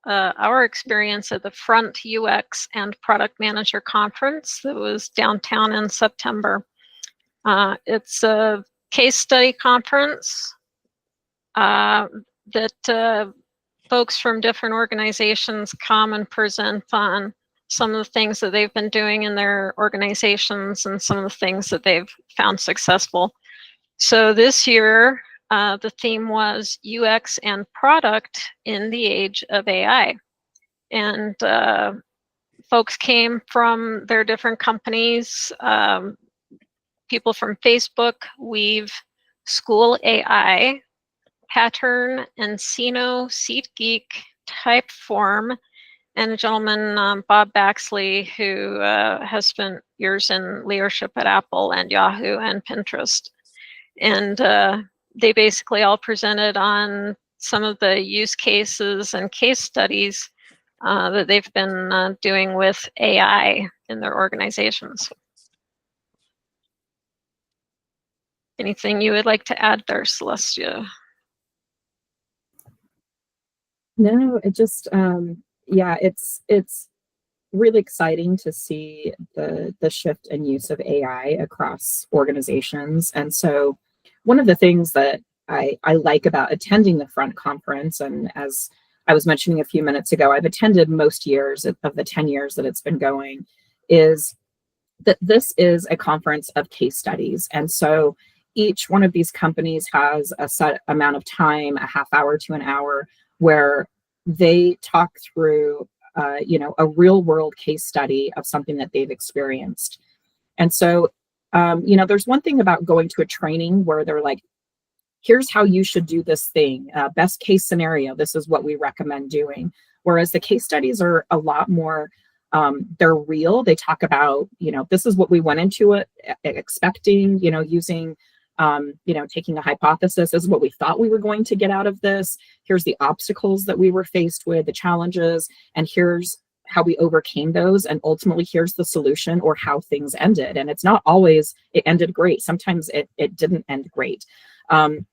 our experience at the Front UX and Product Manager Conference that was downtown in September. It's a case study conference that folks from different organizations come and present on some of the things that they've been doing in their organizations and some of the things that they've found successful. So this year, the theme was UX and product in the age of AI. And folks came from their different companies, people from Facebook, Weave, School AI, Pattern, Encino, SeatGeek, Typeform, and a gentleman, Bob Baxley, who has spent years in leadership at Apple and Yahoo and Pinterest. And they basically all presented on some of the use cases and case studies that they've been doing with AI in their organizations. Anything you would like to add there, Celestia? No, it just, yeah, it's really exciting to see the shift in use of AI across organizations. And so one of the things that I like about attending the Front conference, and as I was mentioning a few minutes ago, I've attended most years of the 10 years that it's been going, is that this is a conference of case studies. And so each one of these companies has a set amount of time, a half hour to an hour, where they talk through a real world case study of something that they've experienced. And so, there's one thing about going to a training where they're like, here's how you should do this thing. Best case scenario, this is what we recommend doing. Whereas the case studies are a lot more, they're real. They talk about, this is what we went into it expecting, using, taking a hypothesis. This is what we thought we were going to get out of this. Here's the obstacles that we were faced with, the challenges, and here's how we overcame those. And ultimately, here's the solution or how things ended. And it's not always it ended great. Sometimes it didn't end great. And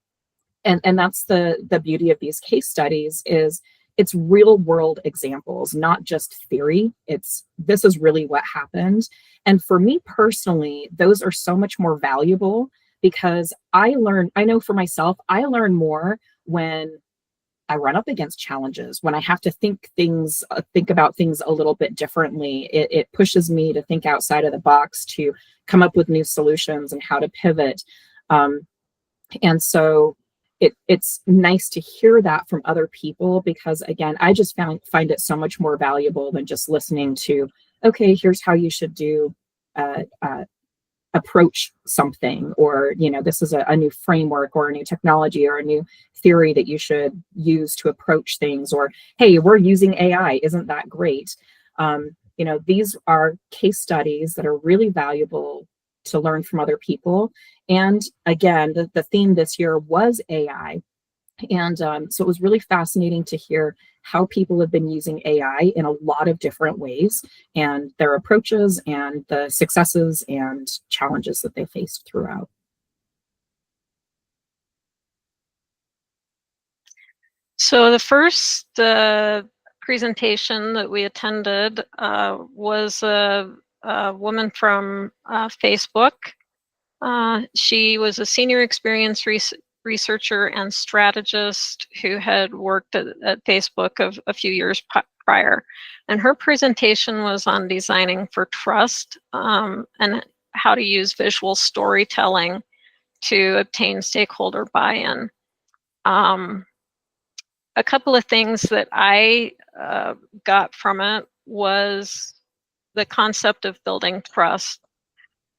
that's the beauty of these case studies is it's real world examples, not just theory. This is really what happened. And for me personally, those are so much more valuable because I know for myself, I learn more when I run up against challenges, when I have to think about things a little bit differently. It pushes me to think outside of the box, to come up with new solutions and how to pivot. And so it's nice to hear that from other people because, again, I just find it so much more valuable than just listening to, okay, here's how you should do approach something, or this is a new framework or a new technology or a new theory that you should use to approach things, or hey, we're using AI, isn't that great? These are case studies that are really valuable to learn from other people. And again, the theme this year was AI. And so it was really fascinating to hear how people have been using AI in a lot of different ways and their approaches and the successes and challenges that they faced throughout. So the first presentation that we attended was a woman from Facebook. She was a senior experience researcher and strategist who had worked at Facebook a few years prior. And her presentation was on designing for trust and how to use visual storytelling to obtain stakeholder buy-in. A couple of things that I got from it was the concept of building trust.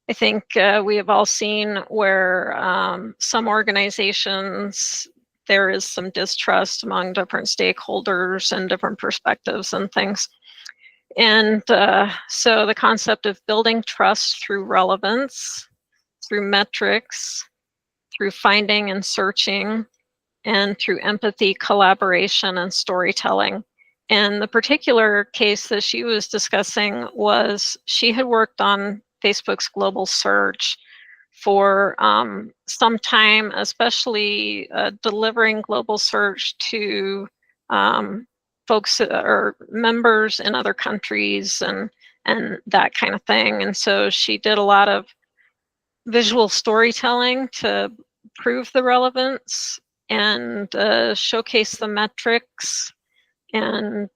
I think we have all seen where some organizations, there is some distrust among different stakeholders and different perspectives and things. And so the concept of building trust through relevance, through metrics, through finding and searching, and through empathy, collaboration, and storytelling. And the particular case that she was discussing was she had worked on Facebook's global search for some time, especially delivering global search to folks or members in other countries and that kind of thing. And so she did a lot of visual storytelling to prove the relevance and showcase the metrics and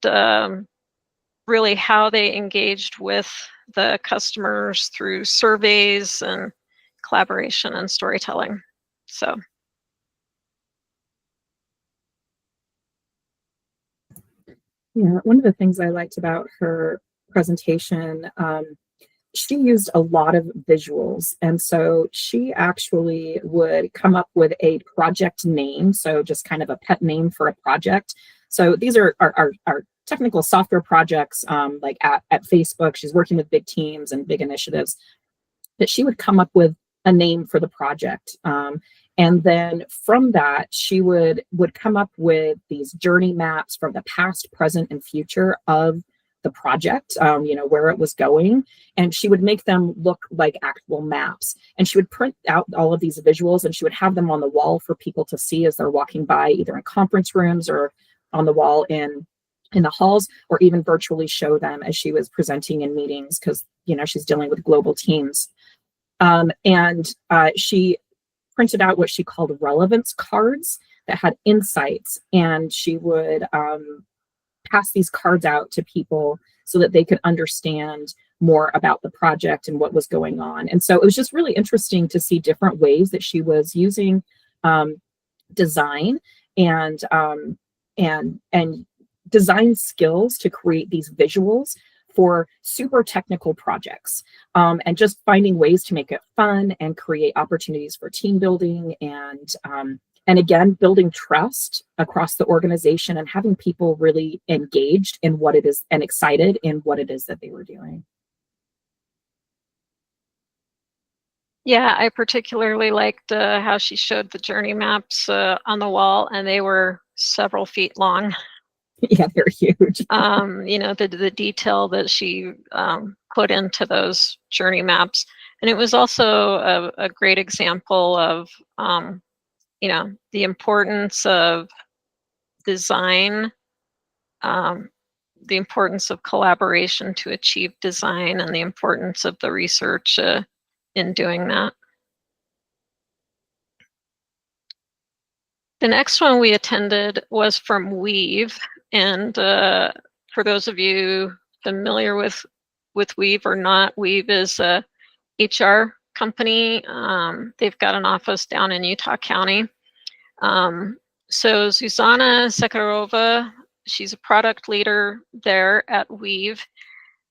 really how they engaged with the customers through surveys and collaboration and storytelling. So. Yeah, one of the things I liked about her presentation, she used a lot of visuals. And so she actually would come up with a project name. So just kind of a pet name for a project. So these are technical software projects, like at Facebook. She's working with big teams and big initiatives, that she would come up with a name for the project. And then from that, she would come up with these journey maps from the past, present, and future of the project, where it was going. And she would make them look like actual maps. And she would print out all of these visuals and she would have them on the wall for people to see as they're walking by, either in conference rooms or on the wall in the halls, or even virtually show them as she was presenting in meetings, because, she's dealing with global teams. She printed out what she called relevance cards that had insights, and she would pass these cards out to people so that they could understand more about the project and what was going on. And so it was just really interesting to see different ways that she was using design and design skills to create these visuals for super technical projects, and just finding ways to make it fun and create opportunities for team building and again, building trust across the organization and having people really engaged in what it is and excited in what it is that they were doing. Yeah, I particularly liked how she showed the journey maps on the wall, and they were several feet long. Yeah, they're huge. The detail that she put into those journey maps. And it was also a great example of, the importance of design, the importance of collaboration to achieve design, and the importance of the research in doing that. The next one we attended was from Weave. And for those of you familiar with Weave or not, Weave is a HR company. They've got an office down in Utah County. So Zuzana Sekharova, she's a product leader there at Weave.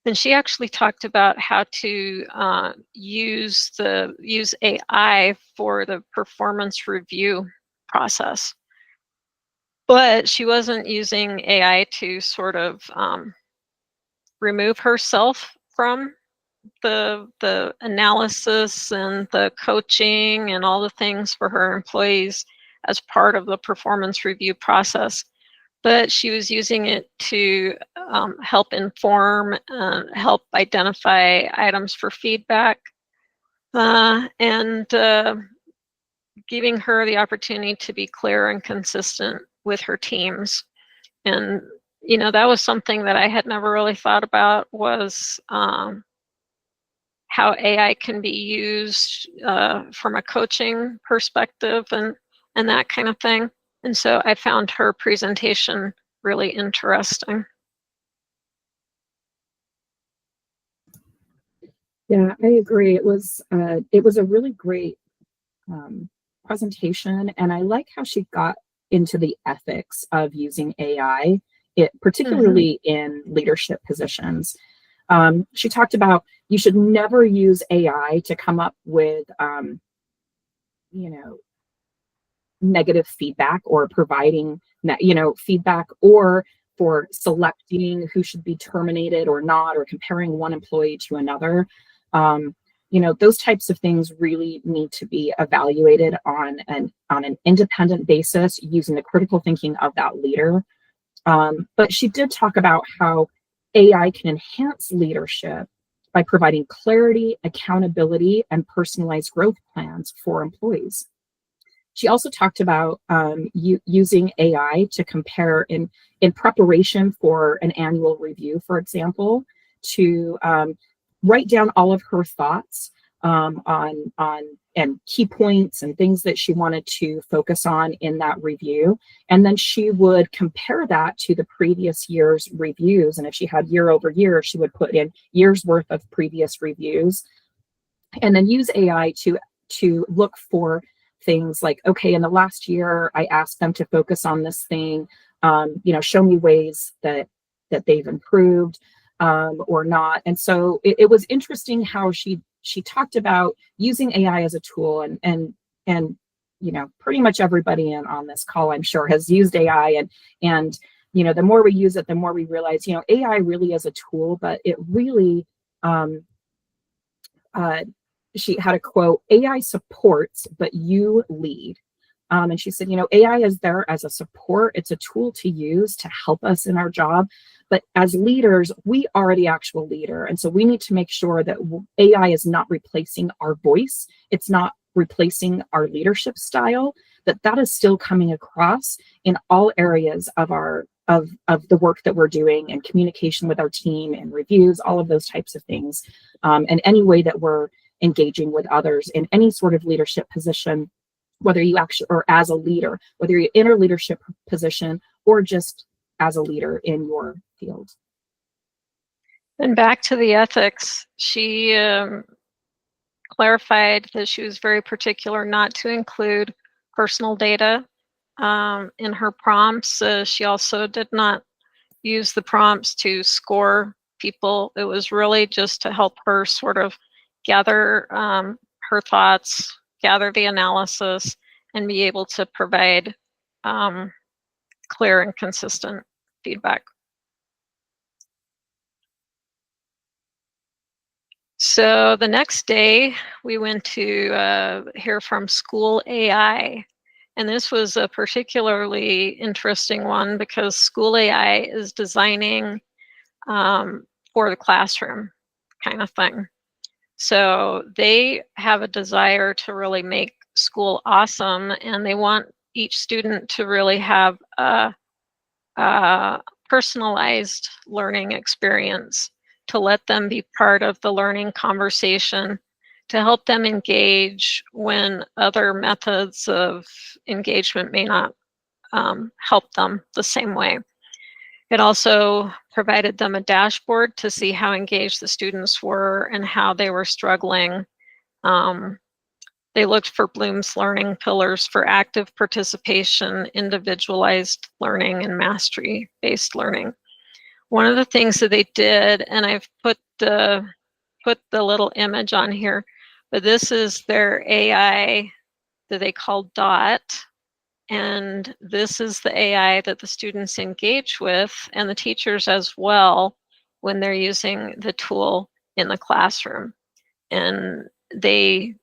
And she actually talked about how to use AI for the performance review process. But she wasn't using AI to sort of remove herself from the analysis and the coaching and all the things for her employees as part of the performance review process. But she was using it to help inform, help identify items for feedback, and giving her the opportunity to be clear and consistent with her teams. And, that was something that I had never really thought about, was how AI can be used from a coaching perspective and that kind of thing. And so I found her presentation really interesting. Yeah, I agree. It was a really great presentation, and I like how she got into the ethics of using AI, particularly in leadership positions. She talked about you should never use AI to come up with negative feedback, or providing feedback, or for selecting who should be terminated or not, or comparing one employee to another. Those types of things really need to be evaluated on an independent basis, using the critical thinking of that leader. But she did talk about how AI can enhance leadership by providing clarity, accountability, and personalized growth plans for employees. She also talked about using AI to compare in preparation for an annual review, for example, to write down all of her thoughts on and key points and things that she wanted to focus on in that review. And then she would compare that to the previous year's reviews. And if she had year over year, she would put in years worth of previous reviews, and then use AI to look for things like, okay, in the last year, I asked them to focus on this thing, show me ways that they've improved or not. And so it was interesting how she talked about using AI as a tool, and pretty much everybody on this call, I'm sure, has used AI, and the more we use it, the more we realize, AI really is a tool, but it really she had a quote, AI supports, but you lead. And she said, AI is there as a support. It's a tool to use to help us in our job. But as leaders, we are the actual leader. And so we need to make sure that AI is not replacing our voice. It's not replacing our leadership style, that is still coming across in all areas of of the work that we're doing, and communication with our team and reviews, all of those types of things. And any way that we're engaging with others in any sort of leadership position, whether you actually, or as a leader, whether you're in a leadership position or just as a leader in your field. And back to the ethics, she clarified that she was very particular not to include personal data in her prompts. She also did not use the prompts to score people. It was really just to help her sort of gather her thoughts, gather the analysis, and be able to provide clear and consistent feedback. So the next day, we went to hear from School AI. And this was a particularly interesting one because School AI is designing for the classroom kind of thing. So they have a desire to really make school awesome, and they want each student to really have a personalized learning experience, to let them be part of the learning conversation, to help them engage when other methods of engagement may not help them the same way. It also provided them a dashboard to see how engaged the students were and how they were struggling. They looked for Bloom's learning pillars for active participation, individualized learning, and mastery-based learning. One of the things that they did, and I've put the little image on here, but this is their AI that they call DOT. And this is the AI that the students engage with, and the teachers as well, when they're using the tool in the classroom. And they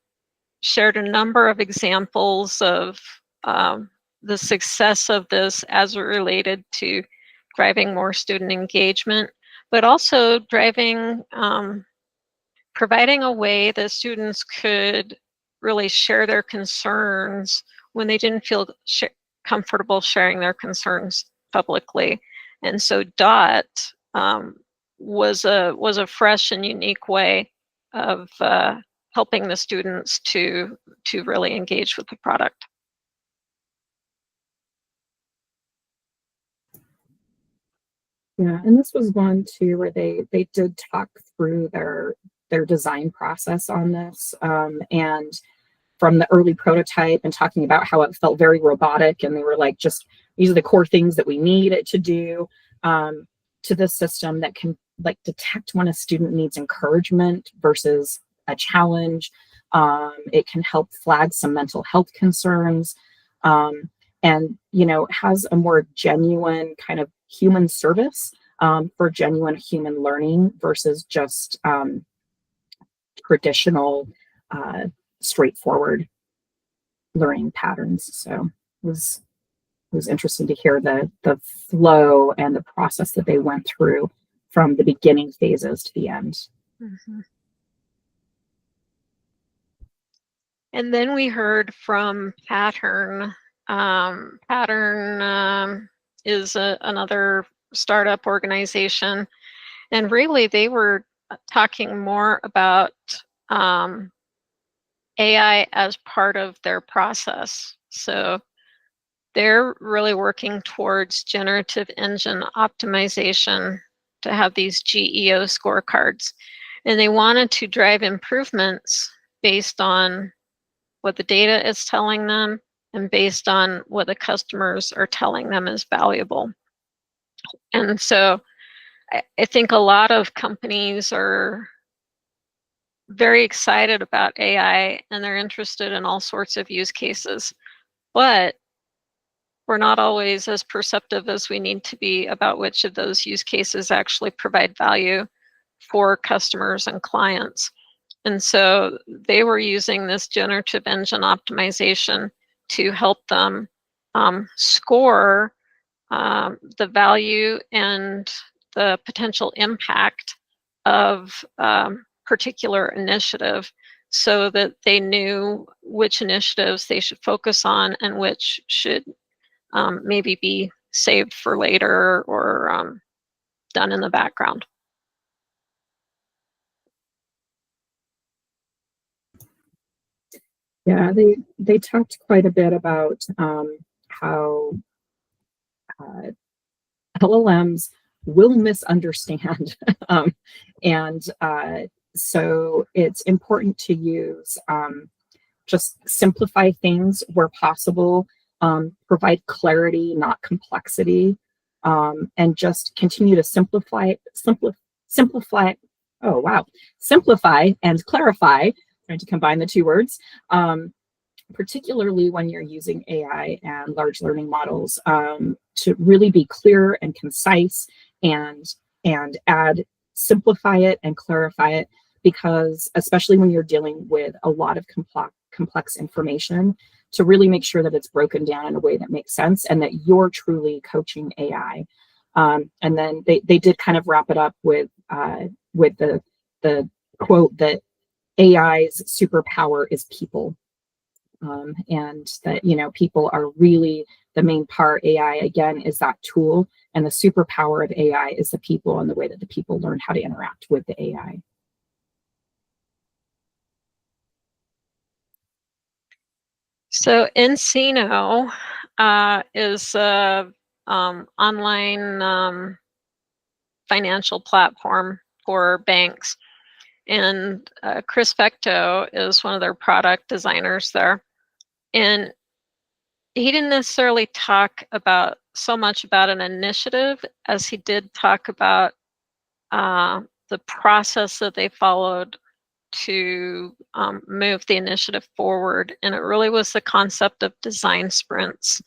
shared a number of examples of the success of this as it related to driving more student engagement, but also driving, providing a way that students could really share their concerns when they didn't feel comfortable sharing their concerns publicly. And so DOT was a fresh and unique way of helping the students to really engage with the product. Yeah, and this was one too where they did talk through their design process on this, and from the early prototype, and talking about how it felt very robotic, and they were like, just these are the core things that we need it to do, to this system that can like detect when a student needs encouragement versus a challenge. It can help flag some mental health concerns, and has a more genuine kind of human service for genuine human learning versus just traditional straightforward learning patterns. So it was interesting to hear the flow and the process that they went through from the beginning phases to the end. Mm-hmm. And then we heard from Pattern. Pattern is another startup organization. And really, they were talking more about AI as part of their process. So they're really working towards generative engine optimization to have these GEO scorecards. And they wanted to drive improvements based on what the data is telling them and based on what the customers are telling them is valuable. And so I think a lot of companies are very excited about AI and they're interested in all sorts of use cases, but we're not always as perceptive as we need to be about which of those use cases actually provide value for customers and clients. And so they were using this generative engine optimization to help them score the value and the potential impact of particular initiative so that they knew which initiatives they should focus on and which should maybe be saved for later or done in the background. Yeah, they talked quite a bit about how LLMs will misunderstand, and so it's important to use just simplify things where possible, provide clarity, not complexity, and just continue to simplify. Oh wow, simplify and clarify. Trying to combine the two words. Particularly when you're using AI and large learning models, to really be clear and concise and simplify it and clarify it, because especially when you're dealing with a lot of complex information, to really make sure that it's broken down in a way that makes sense and that you're truly coaching AI. And then they did kind of wrap it up with the quote that AI's superpower is people. And that, people are really the main part. AI, again, is that tool, and the superpower of AI is the people and the way that the people learn how to interact with the AI. So nCino is an online financial platform for banks. And Chris Pecto is one of their product designers there. And he didn't necessarily talk about so much about an initiative as he did talk about the process that they followed to move the initiative forward. And it really was the concept of design sprints,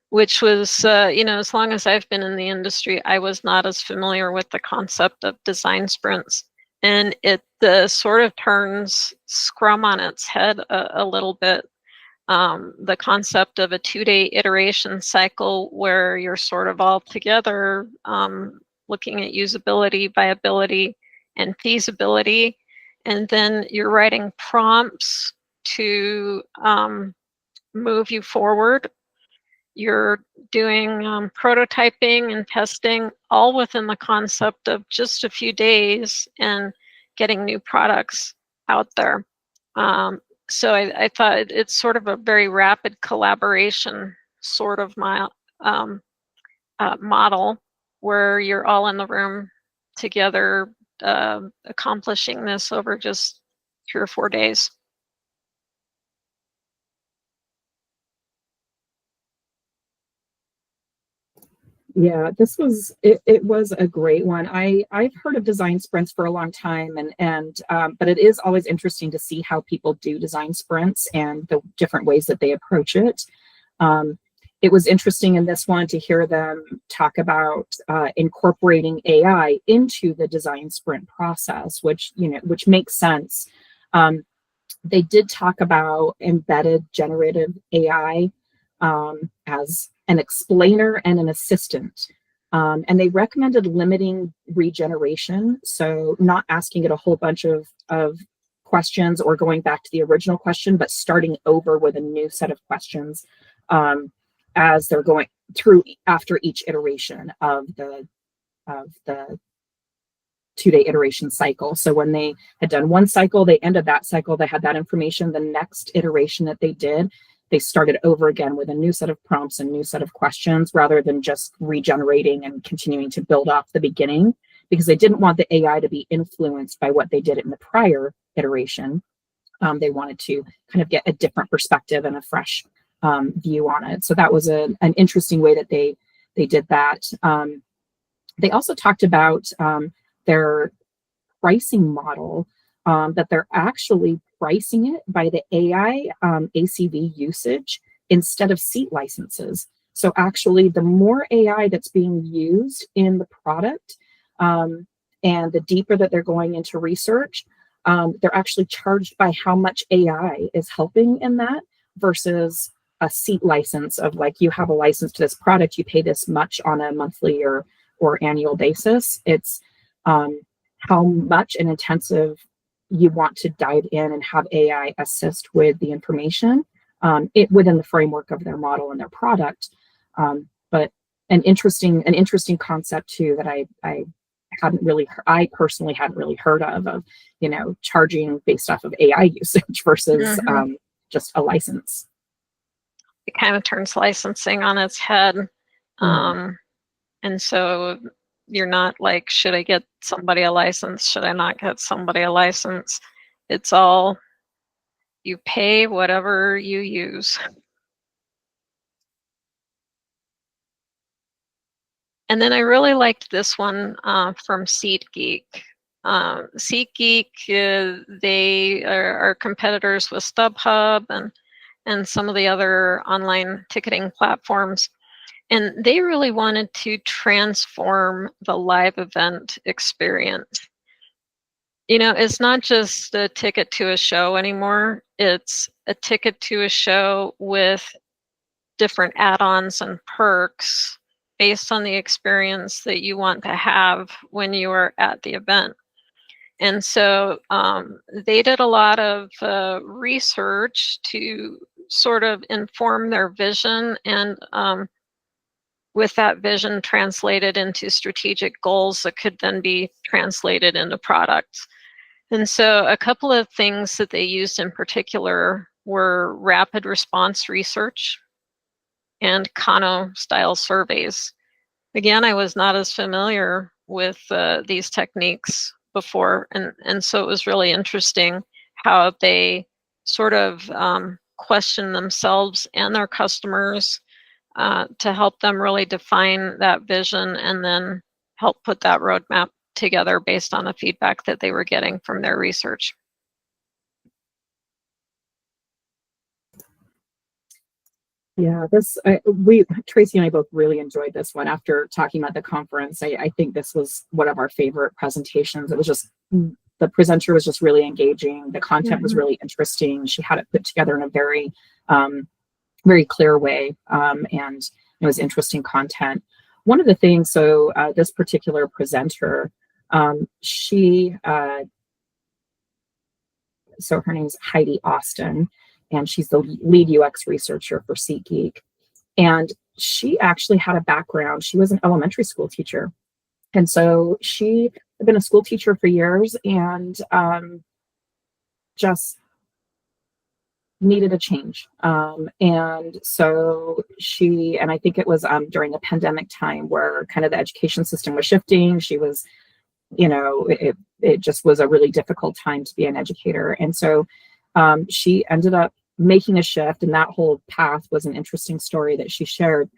which was, as long as I've been in the industry, I was not as familiar with the concept of design sprints. And it sort of turns Scrum on its head a little bit. The concept of a 2-day iteration cycle where you're sort of all together looking at usability, viability, and feasibility. And then you're writing prompts to move you forward. You're doing prototyping and testing, all within the concept of just a few days and getting new products out there. So I thought it's sort of a very rapid collaboration sort of model where you're all in the room together accomplishing this over just 3 or 4 days. Yeah, it was a great one. I've heard of design sprints for a long time, and but it is always interesting to see how people do design sprints and the different ways that they approach it. It was interesting in this one to hear them talk about incorporating AI into the design sprint process, which makes sense. They did talk about embedded generative AI as an explainer and an assistant. And they recommended limiting regeneration, so not asking it a whole bunch of questions or going back to the original question, but starting over with a new set of questions as they're going through after each iteration of the 2-day iteration cycle. So when they had done one cycle, they ended that cycle, they had that information. The next iteration that they did, they started over again with a new set of prompts and new set of questions, rather than just regenerating and continuing to build off the beginning, because they didn't want the AI to be influenced by what they did in the prior iteration. They wanted to kind of get a different perspective and a fresh view on it. So that was an interesting way that they did that. They also talked about their pricing model, that they're actually pricing it by the AI ACV usage instead of seat licenses. So actually, the more AI that's being used in the product, and the deeper that they're going into research, they're actually charged by how much AI is helping in that, versus a seat license of like, you have a license to this product, you pay this much on a monthly or annual basis. It's how much and intensive you want to dive in and have AI assist with the information within the framework of their model and their product. But an interesting concept too that I personally hadn't really heard of, charging based off of AI usage versus just a license. It kind of turns licensing on its head. And so you're not like, should I get somebody a license? Should I not get somebody a license? It's all, you pay whatever you use. And then I really liked this one from SeatGeek. SeatGeek, they are competitors with StubHub and some of the other online ticketing platforms. And they really wanted to transform the live event experience. It's not just a ticket to a show anymore. It's a ticket to a show with different add-ons and perks based on the experience that you want to have when you are at the event. And so they did a lot of research to sort of inform their vision, and with that vision translated into strategic goals that could then be translated into products. And so a couple of things that they used in particular were rapid response research and Kano style surveys. Again, I was not as familiar with these techniques before, and so it was really interesting how they sort of question themselves and their customers to help them really define that vision, and then help put that roadmap together based on the feedback that they were getting from their research. Yeah, Tracie and I both really enjoyed this one. After talking about the conference, I think this was one of our favorite presentations. It was just, the presenter was just really engaging. The content was really interesting. She had it put together in a very, very clear way, and it was interesting content. One of the things, so this particular presenter, so her name's Heidi Austin, and she's the lead UX researcher for SeatGeek. And she actually had a background. She was an elementary school teacher. And so she had been a school teacher for years, and just needed a change. And so and I think it was during the pandemic time where kind of the education system was shifting. She was, it just was a really difficult time to be an educator. And so she ended up making a shift, and that whole path was an interesting story that she shared.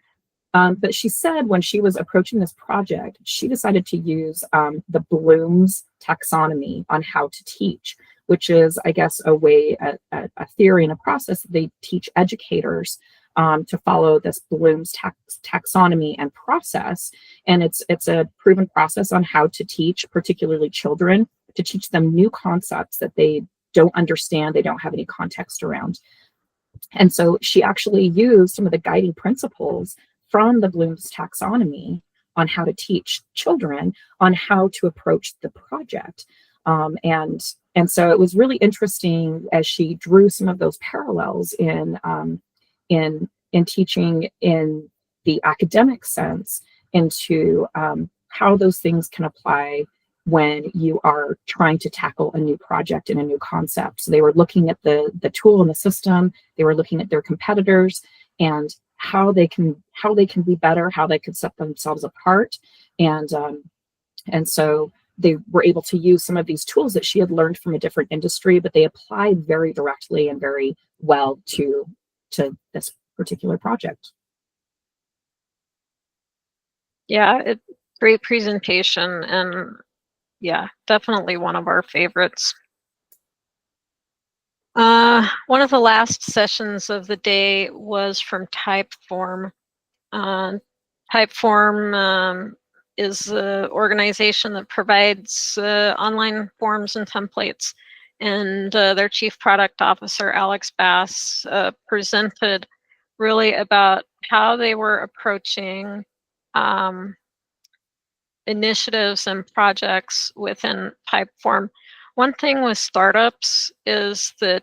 But she said when she was approaching this project, she decided to use the Bloom's taxonomy on how to teach, which is, I guess, a way, a theory and a process that they teach educators to follow this Bloom's taxonomy and process. And it's a proven process on how to teach, particularly children, to teach them new concepts that they don't understand, they don't have any context around. And so she actually used some of the guiding principles from the Bloom's taxonomy on how to teach children on how to approach the project. And And so it was really interesting as she drew some of those parallels in teaching in the academic sense into how those things can apply when you are trying to tackle a new project and a new concept. So they were looking at the tool and the system, they were looking at their competitors and how they can be better, how they could set themselves apart. And so they were able to use some of these tools that she had learned from a different industry, but they applied very directly and very well to this particular project. Yeah, great presentation, and yeah, definitely one of our favorites. One of the last sessions of the day was from Typeform. Typeform is an organization that provides online forms and templates. And their chief product officer, Alex Bass, presented really about how they were approaching initiatives and projects within Typeform. One thing with startups is that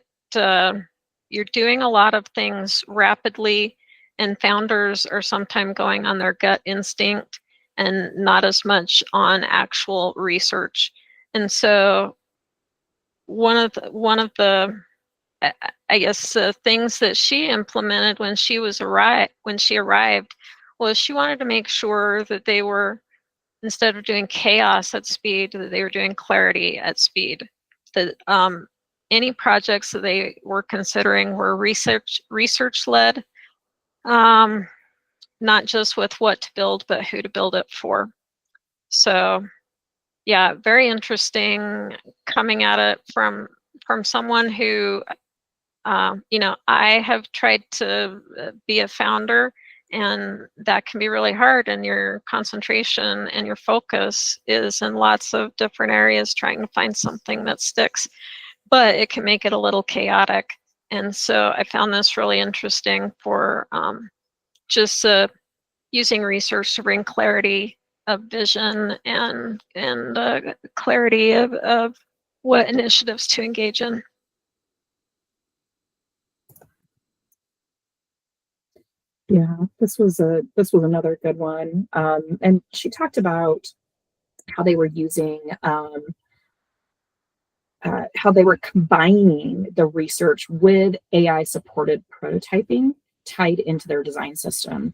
you're doing a lot of things rapidly, and founders are sometimes going on their gut instinct and not as much on actual research. And so one of the I guess things that she implemented when she arrived was she wanted to make sure that they were, instead of doing chaos at speed, that they were doing clarity at speed. That any projects that they were considering were research led, not just with what to build, but who to build it for. So yeah, very interesting coming at it from someone who, I have tried to be a founder, and that can be really hard, and your concentration and your focus is in lots of different areas trying to find something that sticks, but it can make it a little chaotic. And so I found this really interesting for just using research to bring clarity of vision and clarity of what initiatives to engage in. Yeah, this was another good one. And she talked about how they were using how they were combining the research with AI supported prototyping tied into their design system,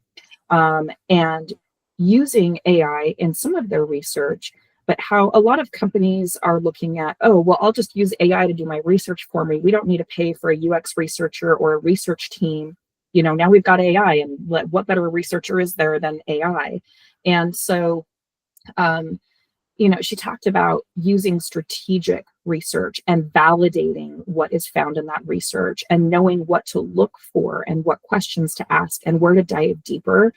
and using AI in some of their research. But how a lot of companies are looking at, oh, well, I'll just use AI to do my research for me. We don't need to pay for a UX researcher or a research team. Now we've got AI, and what better researcher is there than AI? And so, she talked about using strategic research and validating what is found in that research and knowing what to look for and what questions to ask and where to dive deeper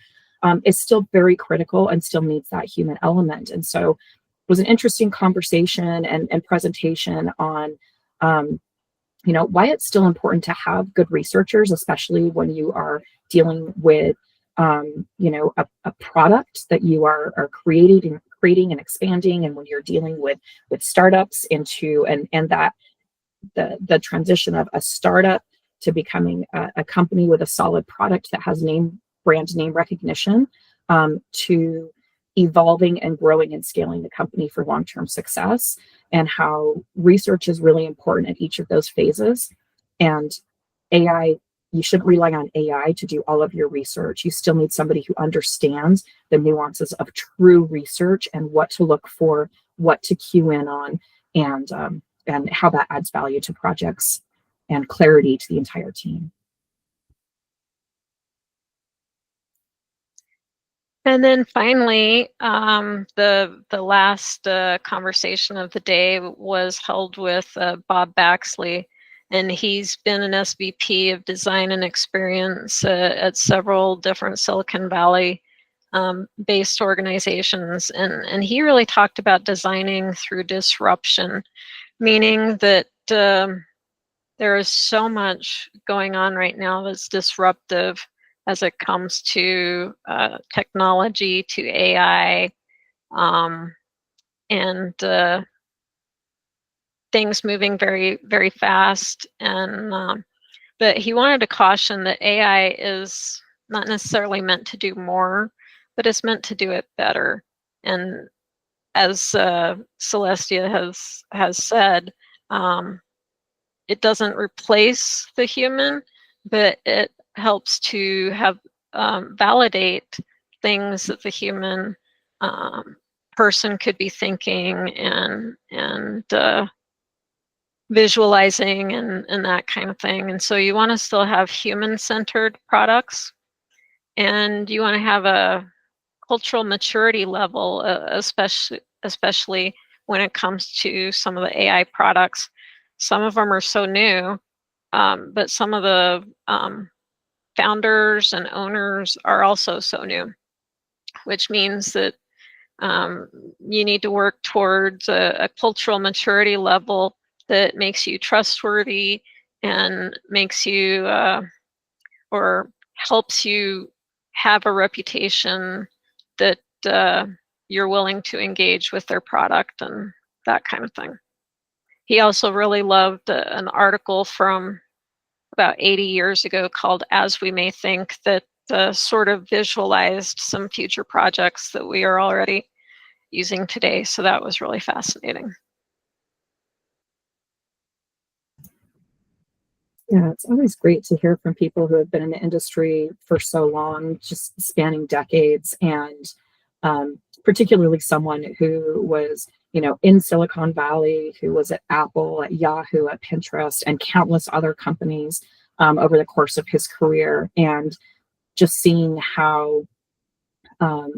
is still very critical and still needs that human element. And so it was an interesting conversation and presentation on why it's still important to have good researchers, especially when you are dealing with a product that you are creating and expanding, and when you're dealing with startups into and that the transition of a startup to becoming a company with a solid product that has brand name recognition, to evolving and growing and scaling the company for long-term success, and how research is really important at each of those phases. And AI, you shouldn't rely on AI to do all of your research. You still need somebody who understands the nuances of true research and what to look for, what to cue in on, and how that adds value to projects and clarity to the entire team. And then finally, the last conversation of the day was held with Bob Baxley, and he's been an SVP of design and experience at several different Silicon Valley based organizations, and he really talked about designing through disruption, meaning that there is so much going on right now that's disruptive as it comes to technology, to AI, and things moving very, very fast. And but he wanted to caution that AI is not necessarily meant to do more, but it's meant to do it better. And as Celestia has said, it doesn't replace the human, but it helps to have validate things that the human person could be thinking and visualizing and that kind of thing. And so you want to still have human-centered products, and you want to have a cultural maturity level, especially when it comes to some of the AI products. Some of them are so new, but some of the founders and owners are also so new, which means that you need to work towards a cultural maturity level that makes you trustworthy and makes you or helps you have a reputation that you're willing to engage with their product and that kind of thing. He also really loved an article from about 80 years ago called As We May Think, that sort of visualized some future projects that we are already using today. So that was really fascinating. Yeah, it's always great to hear from people who have been in the industry for so long, just spanning decades, and particularly someone who was, in Silicon Valley, who was at Apple, at Yahoo, at Pinterest, and countless other companies over the course of his career, and just seeing how, how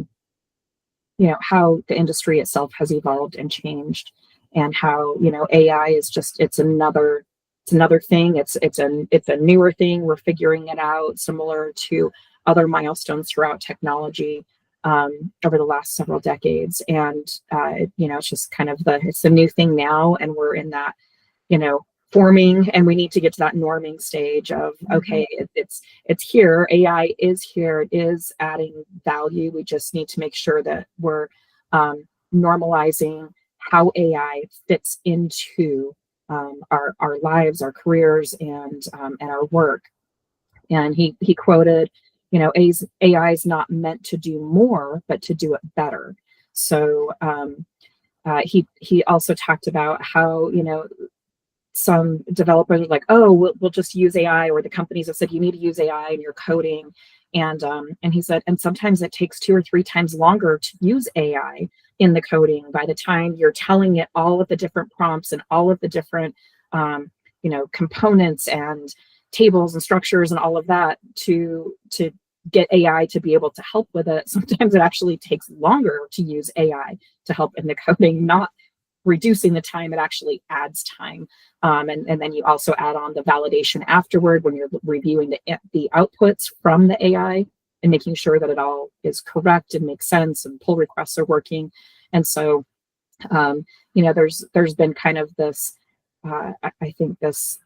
the industry itself has evolved and changed, and how, AI is just, it's another thing. It's a newer thing. We're figuring it out, similar to other milestones throughout technology over the last several decades. And it's just kind of it's the new thing now, and we're in that, forming, and we need to get to that norming stage of, okay, it's here. AI is here. It is adding value. We just need to make sure that we're normalizing how AI fits into our lives, our careers, and our work. And he quoted, AI is not meant to do more, but to do it better. So he also talked about how, some developers are like, oh, we'll just use AI, or the companies have said you need to use AI in your coding. And he said, and sometimes it takes 2 or 3 times longer to use AI in the coding. By the time you're telling it all of the different prompts and all of the different components and tables and structures and all of that to get AI to be able to help with it, sometimes it actually takes longer to use AI to help in the coding, not reducing the time. It actually adds time. And then you also add on the validation afterward when you're reviewing the outputs from the AI and making sure that it all is correct and makes sense and pull requests are working. And so, there's been kind of this, I think this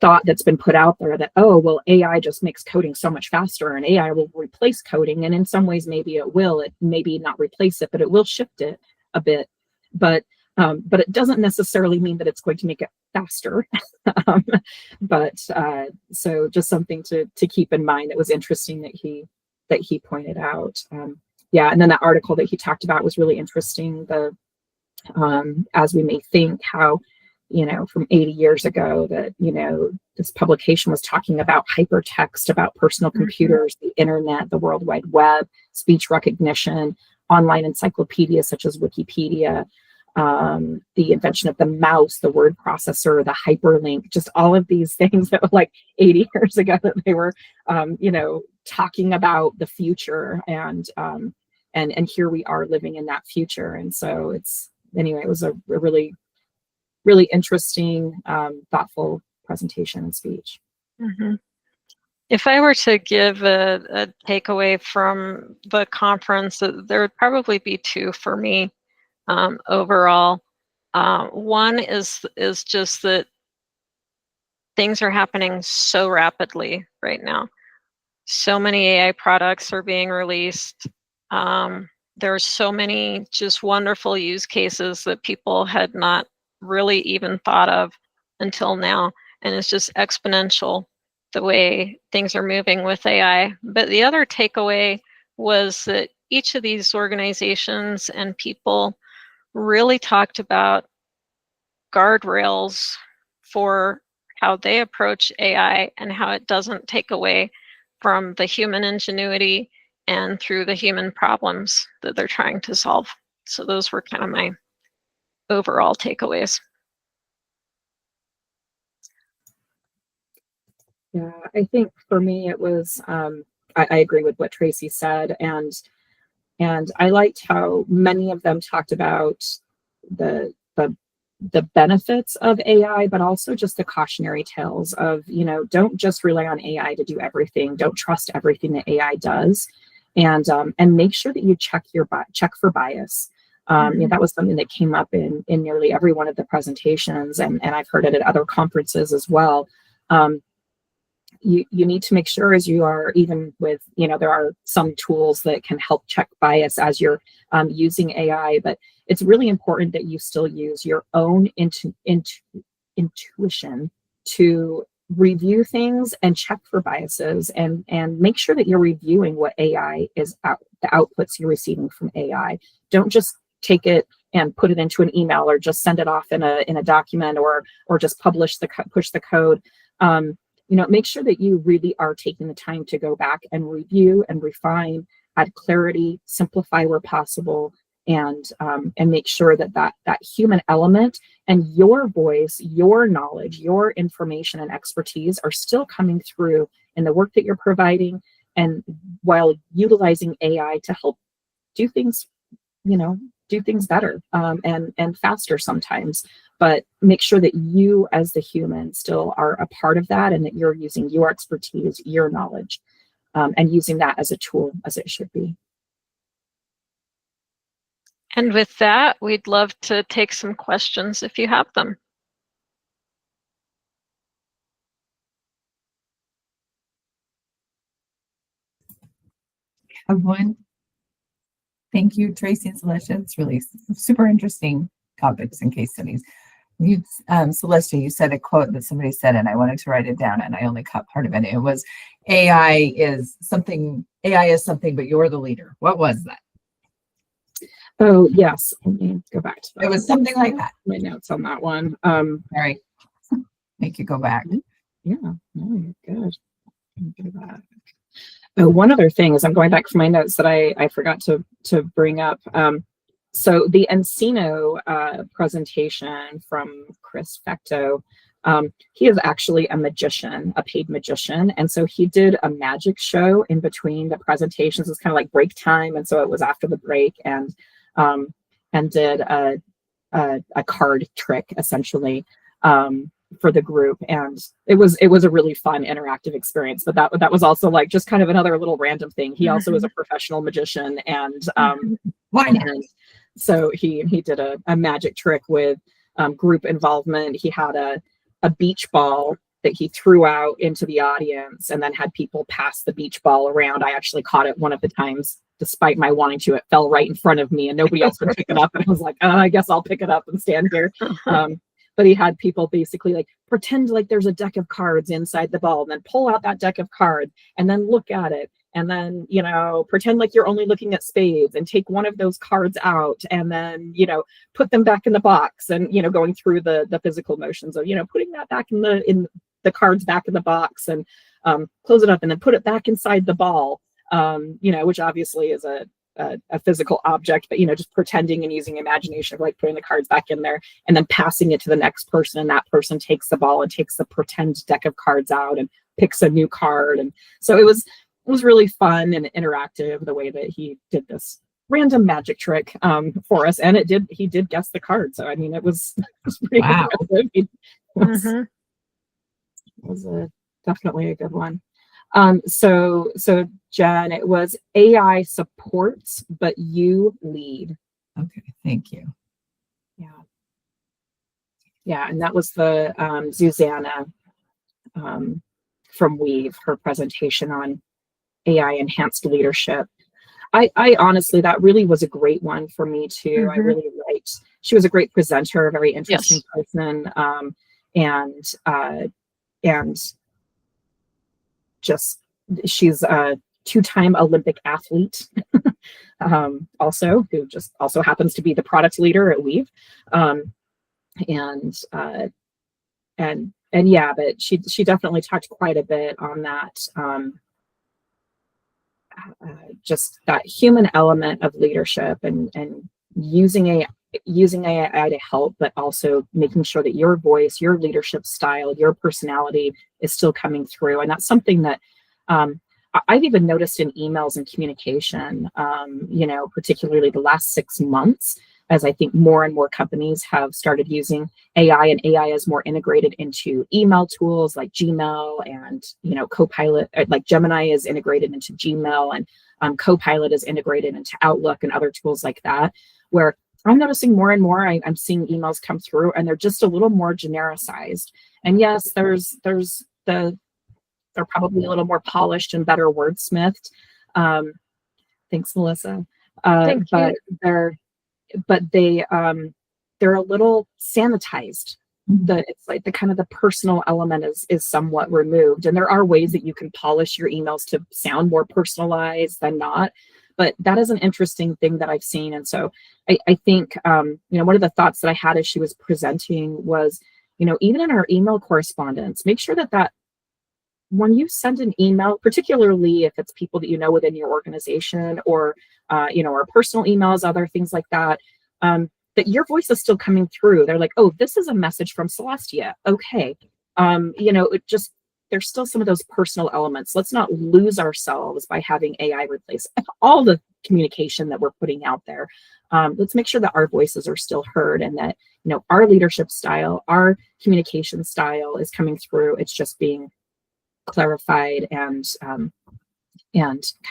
thought that's been put out there that, oh, well, AI just makes coding so much faster and AI will replace coding. And in some ways, maybe it will. It maybe not replace it, but it will shift it a bit. But it doesn't necessarily mean that it's going to make it faster. So just something to keep in mind that was interesting that he pointed out. Yeah, and then that article that he talked about was really interesting. The As We May Think, how, from 80 years ago, that, this publication was talking about hypertext, about personal computers, the internet, the World Wide Web, speech recognition, online encyclopedias such as Wikipedia, the invention of the mouse, the word processor, the hyperlink, just all of these things that were like 80 years ago that they were, talking about the future, and here we are living in that future. And so it was a really, really interesting, thoughtful presentation and speech. Mm-hmm. If I were to give a takeaway from the conference, there would probably be 2 for me overall. One is just that things are happening so rapidly right now. So many AI products are being released. There are so many just wonderful use cases that people had not really even thought of until now. And it's just exponential the way things are moving with AI. But the other takeaway was that each of these organizations and people really talked about guardrails for how they approach AI and how it doesn't take away from the human ingenuity and through the human problems that they're trying to solve. So those were kind of my overall takeaways. Yeah, I think for me it was I agree with what Tracie said, and I liked how many of them talked about the the the benefits of AI, but also just the cautionary tales of, don't just rely on AI to do everything. Don't trust everything that AI does, and make sure that you check for bias. That was something that came up in nearly every one of the presentations, and I've heard it at other conferences as well. You need to make sure, as you are, even with, there are some tools that can help check bias as you're using AI, but it's really important that you still use your own intuition to review things and check for biases, and make sure that you're reviewing what AI is the outputs you're receiving from AI. Don't just take it and put it into an email, or just send it off in a document, or just push the code. Make sure that you really are taking the time to go back and review and refine, add clarity, simplify where possible, and make sure that human element and your voice, your knowledge, your information and expertise are still coming through in the work that you're providing, and while utilizing AI to help do things, do things better, and faster sometimes. But make sure that you as the human still are a part of that, and that you're using your expertise, your knowledge, and using that as a tool as it should be. And with that, we'd love to take some questions if you have them. I have one. Thank you, Tracie and Celestia. It's really super interesting topics and case studies. Celestia, you said a quote that somebody said, and I wanted to write it down, and I only caught part of it. It was, AI is something, but you're the leader. What was that? Oh, yes. Let me go back to that. It was something like that. My notes on that one. Sorry. Make you go back. Yeah, no, you're good. Go back. Oh, one other thing is, I'm going back for my notes that I forgot to bring up. So the Encino presentation from Chris Fecto, he is actually a magician, a paid magician. And so he did a magic show in between the presentations. It's kind of like break time. And so it was after the break, and did a card trick, essentially, for the group. And it was a really fun interactive experience. But that was also like just kind of another little random thing. He also is a professional magician, and so he did a magic trick with group involvement. He had a beach ball that he threw out into the audience, and then had people pass the beach ball around. I actually caught it one of the times, despite my wanting to. It fell right in front of me, and nobody else could pick it up. And I was like, I guess I'll pick it up and stand here. But he had people basically like pretend like there's a deck of cards inside the ball, and then pull out that deck of cards, and then look at it, and then, pretend like you're only looking at spades, and take one of those cards out, and then, put them back in the box, and, going through the physical motions of, putting that back in the cards back in the box, and close it up, and then put it back inside the ball, which obviously is a physical object, but, just pretending and using imagination of like putting the cards back in there, and then passing it to the next person, and that person takes the ball and takes the pretend deck of cards out and picks a new card. And so it was really fun and interactive, the way that he did this random magic trick for us, and he did guess the card. So I mean, it was pretty impressive. It was definitely a good one. So Jen, it was AI supports, but you lead. Okay, thank you. Yeah, and that was the Susanna from Weave, her presentation on AI enhanced leadership. I honestly, that really was a great one for me too. I really liked she was a great presenter, a very interesting Yes. person, and just she's a two-time Olympic athlete, also who just also happens to be the product leader at Weave, and yeah, but she definitely talked quite a bit on that. Just that human element of leadership and using AI to help, but also making sure that your voice, your leadership style, your personality is still coming through. And that's something that I've even noticed in emails and communication, particularly the last 6 months, as I think more and more companies have started using AI, and AI is more integrated into email tools like Gmail and, Copilot, like Gemini is integrated into Gmail, and Copilot is integrated into Outlook and other tools like that, where I'm noticing more and more, I'm seeing emails come through and they're just a little more genericized. And yes, they're probably a little more polished and better wordsmithed. Thanks, Melissa. Thank you. But they're a little sanitized. It's like the kind of the personal element is somewhat removed. And there are ways that you can polish your emails to sound more personalized than not. But that is an interesting thing that I've seen. And so I think, one of the thoughts that I had as she was presenting was, even in our email correspondence, make sure that when you send an email, particularly if it's people that you know within your organization, or or personal emails, other things like that, that your voice is still coming through. They're like, oh, this is a message from Celestia. Okay. There's still some of those personal elements. Let's not lose ourselves by having AI replace all the communication that we're putting out there. Let's make sure that our voices are still heard, and that, our leadership style, our communication style is coming through. It's just being clarified and kind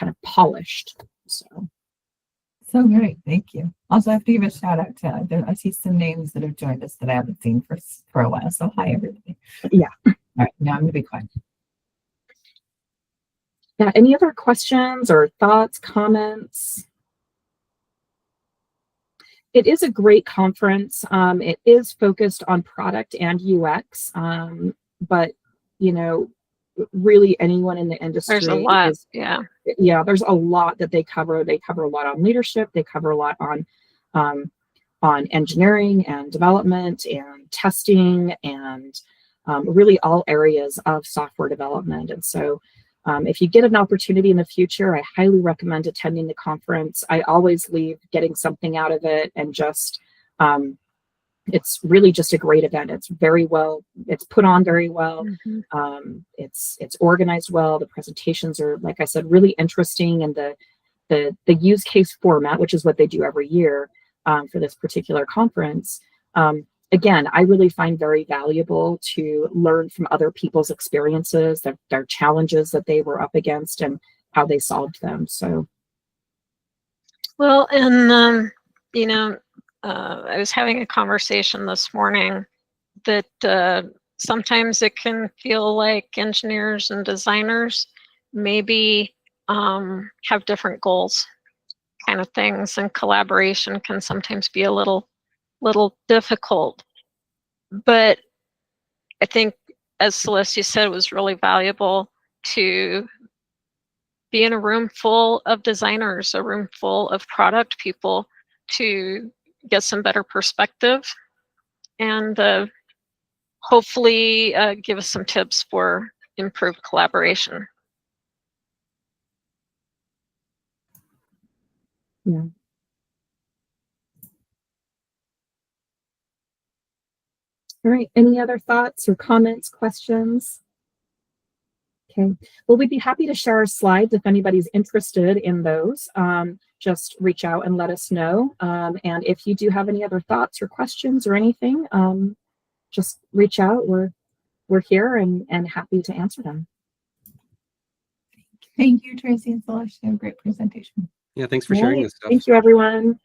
of polished. So great, thank you. Also, I have to give a shout out to, I see some names that have joined us that I haven't seen for a while. So hi, everybody. Yeah. All right, now I'm gonna be quiet. Yeah. Any other questions or thoughts, comments? It is a great conference. It is focused on product and UX, but really anyone in the industry. There's a lot. Yeah. There's a lot that they cover. They cover a lot on leadership. They cover a lot on engineering and development and testing, and really all areas of software development. And so if you get an opportunity in the future, I highly recommend attending the conference. I always leave getting something out of it, and just it's really just a great event. It's put on very well. Mm-hmm. It's organized well. The presentations are, like I said, really interesting, and the use case format, which is what they do every year for this particular conference. Again, I really find very valuable to learn from other people's experiences, their challenges that they were up against, and how they solved them. So, well, and I was having a conversation this morning that sometimes it can feel like engineers and designers maybe have different goals, kind of things, and collaboration can sometimes be a little difficult. But I think, as Celestia said, it was really valuable to be in a room full of designers, a room full of product people, to get some better perspective, and hopefully give us some tips for improved collaboration. Yeah. All right. Any other thoughts or comments, questions? Okay. Well, we'd be happy to share our slides if anybody's interested in those. Just reach out and let us know. And if you do have any other thoughts or questions or anything, just reach out. We're here and happy to answer them. Thank you, Tracie and Celestia. Great presentation. Yeah, thanks for sharing this stuff. Thank you, everyone.